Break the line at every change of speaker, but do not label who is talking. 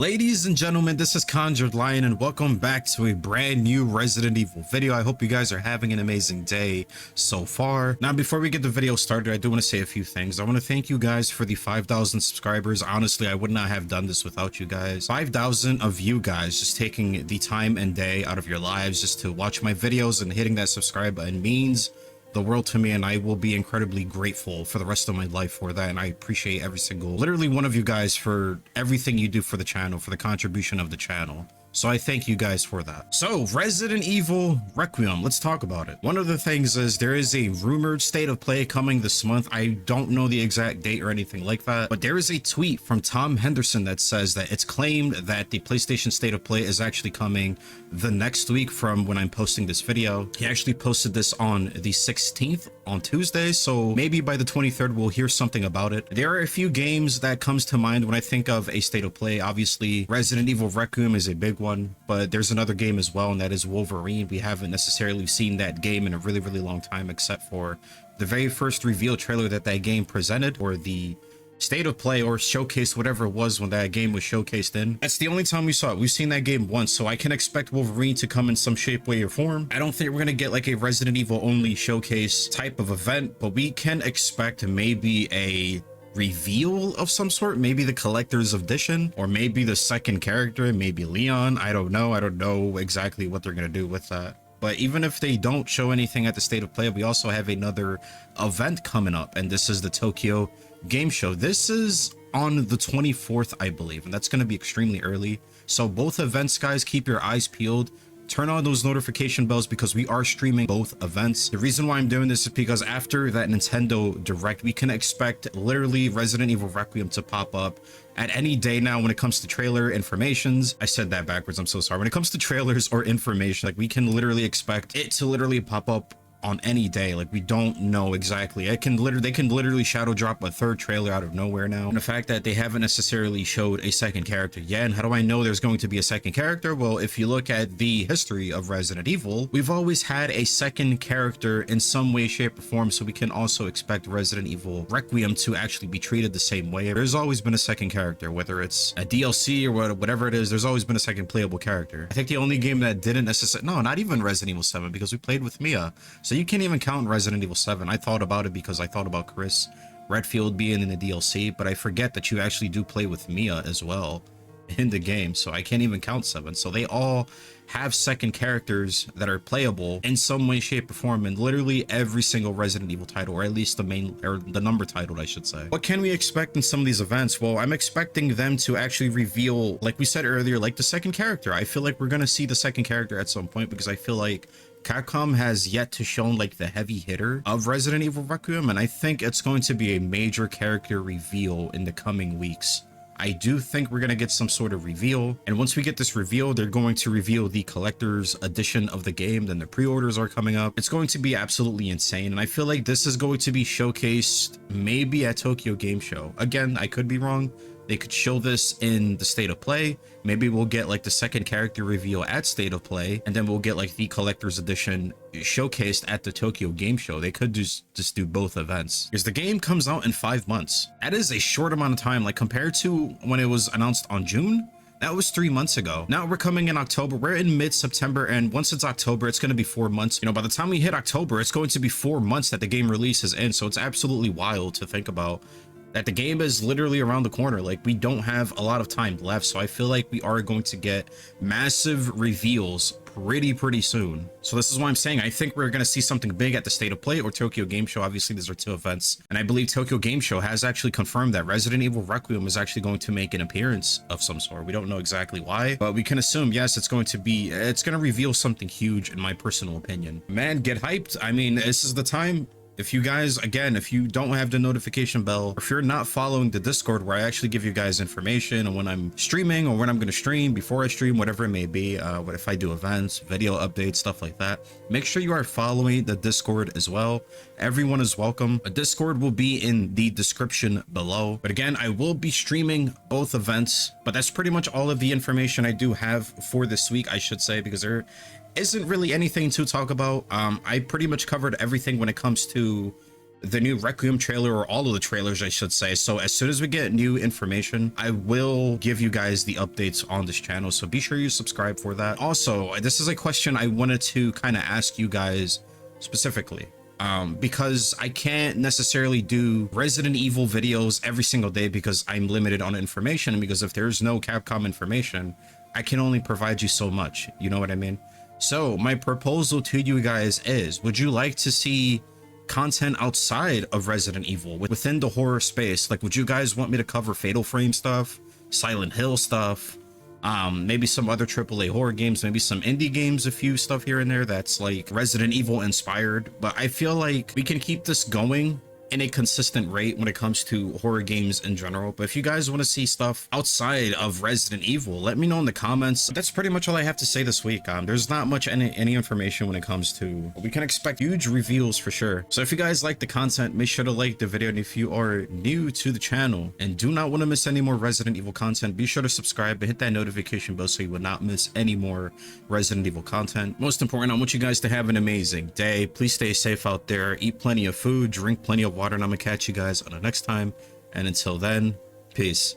Ladies and gentlemen, this is Conjured Lion and welcome back to a brand new Resident Evil video. I hope you guys are having an amazing day so far. Now, before we get the video started, I do want to say a few things. I want to thank you guys for the 5,000 subscribers. Honestly, I would not have done this without you guys. 5,000 of you guys just taking the time and day out of your lives just to watch my videos and hitting that subscribe button means the world to me, and I will be incredibly grateful for the rest of my life for that. And I appreciate every single, literally one of you guys for everything you do for the channel, for the contribution of the channel. So I thank you guys for that. So Resident Evil Requiem, let's talk about it. One of the things is there is a rumored state of play coming this month. I don't know the exact date or anything like that, but there is a tweet from Tom Henderson that says that it's claimed that the PlayStation state of play is actually coming the next week from when I'm posting this video. He actually posted this on the 16th on Tuesday, so maybe by the 23rd we'll hear something about it. There are a few games that comes to mind when I think of a state of play. Obviously Resident Evil Requiem is a big one, but there's another game as well, and that is Wolverine. We haven't necessarily seen that game in a really long time, except for the very first reveal trailer that game presented, or the state of play or showcase, whatever it was when that game was showcased in. That's the only time we saw it. We've seen that game once, so I can expect Wolverine to come in some shape, way, or form. I don't think we're gonna get like a Resident Evil only showcase type of event, but we can expect maybe a reveal of some sort, maybe the collector's edition, or maybe the second character, maybe Leon. I don't know exactly what they're gonna do with that. But even if they don't show anything at the state of play, we also have another event coming up, and this is the Tokyo Game Show. This is on the 24th, I believe, and that's going to be extremely early. So both events, guys, keep your eyes peeled. Turn on those notification bells because we are streaming both events. The reason why I'm doing this is because after that Nintendo Direct, we can expect literally Resident Evil Requiem to pop up at any day now when it comes to trailer informations. I said that backwards, I'm so sorry. When it comes to trailers or information, like, we can literally expect it to literally pop up on any day. Like, we don't know exactly. They can literally shadow drop a third trailer out of nowhere now. And the fact that they haven't necessarily showed a second character yet, and how do I know there's going to be a second character? Well, if you look at the history of Resident Evil, we've always had a second character in some way, shape, or form, so we can also expect Resident Evil Requiem to actually be treated the same way. There's always been a second character, whether it's a DLC or whatever it is. There's always been a second playable character. I think the only game that didn't necessarily, no, not even Resident Evil 7, because we played with Mia. So you can't even count Resident Evil 7. I thought about it because I thought about Chris Redfield being in the DLC, but I forget that you actually do play with Mia as well in the game, so I can't even count 7. So they all have second characters that are playable in some way, shape, or form in literally every single Resident Evil title, or at least the main, or the number title, I should say. What can we expect in some of these events? Well, I'm expecting them to actually reveal, like we said earlier, like the second character. I feel like we're gonna see the second character at some point, because I feel like Capcom has yet to show like the heavy hitter of Resident Evil Requiem, and I think it's going to be a major character reveal in the coming weeks. I do think we're going to get some sort of reveal, and once we get this reveal, they're going to reveal the collector's edition of the game. Then the pre-orders are coming up. It's going to be absolutely insane, and I feel like this is going to be showcased maybe at Tokyo Game Show. Again, I could be wrong. They could show this in the state of play. Maybe we'll get like the second character reveal at state of play, and then we'll get like the collector's edition showcased at the Tokyo Game Show. They could just do both events, because the game comes out in 5 months. That is a short amount of time, like compared to when it was announced on June. That was 3 months ago. Now we're coming in October. We're in mid-September, and once it's October, it's going to be 4 months. You know, by the time we hit October, it's going to be 4 months that the game releases in. So it's absolutely wild to think about that the game is literally around the corner. Like, we don't have a lot of time left, so I feel like we are going to get massive reveals pretty soon. So this is why I'm saying I think we're going to see something big at the state of play or Tokyo Game Show. Obviously, these are two events, and I believe Tokyo Game Show has actually confirmed that Resident Evil Requiem is actually going to make an appearance of some sort. We don't know exactly why, but we can assume, yes, it's going to reveal something huge, in my personal opinion. Man, get hyped. I mean, this is the time. If you guys, again, if you don't have the notification bell, or if you're not following the Discord where I actually give you guys information on when I'm streaming or when I'm going to stream, before I stream, whatever it may be, what if I do events, video updates, stuff like that, make sure you are following the Discord as well. Everyone is welcome. A Discord will be in the description below. But again, I will be streaming both events, but that's pretty much all of the information I do have for this week, I should say, because there isn't really anything to talk about. I pretty much covered everything when it comes to the new Requiem trailer, or all of the trailers, I should say. So as soon as we get new information, I will give you guys the updates on this channel. So be sure you subscribe for that. Also, this is a question I wanted to kind of ask you guys specifically. Because I can't necessarily do Resident Evil videos every single day because I'm limited on information, and because if there's no Capcom information, I can only provide you so much. You know what I mean? So my proposal to you guys is, would you like to see content outside of Resident Evil within the horror space? Like, would you guys want me to cover Fatal Frame stuff, Silent Hill stuff, maybe some other AAA horror games, maybe some indie games, a few stuff here and there that's like Resident Evil inspired? But I feel like we can keep this going in a consistent rate when it comes to horror games in general. But if you guys want to see stuff outside of Resident Evil, let me know in the comments. That's pretty much all I have to say this week. There's not much any information when it comes to, we can expect huge reveals for sure. So if you guys like the content, make sure to like the video, and if you are new to the channel and do not want to miss any more Resident Evil content, be sure to subscribe and hit that notification bell so you will not miss any more Resident Evil content. Most important, I want you guys to have an amazing day. Please stay safe out there, eat plenty of food, drink plenty of water, and I'm gonna catch you guys on the next time. And until then, peace.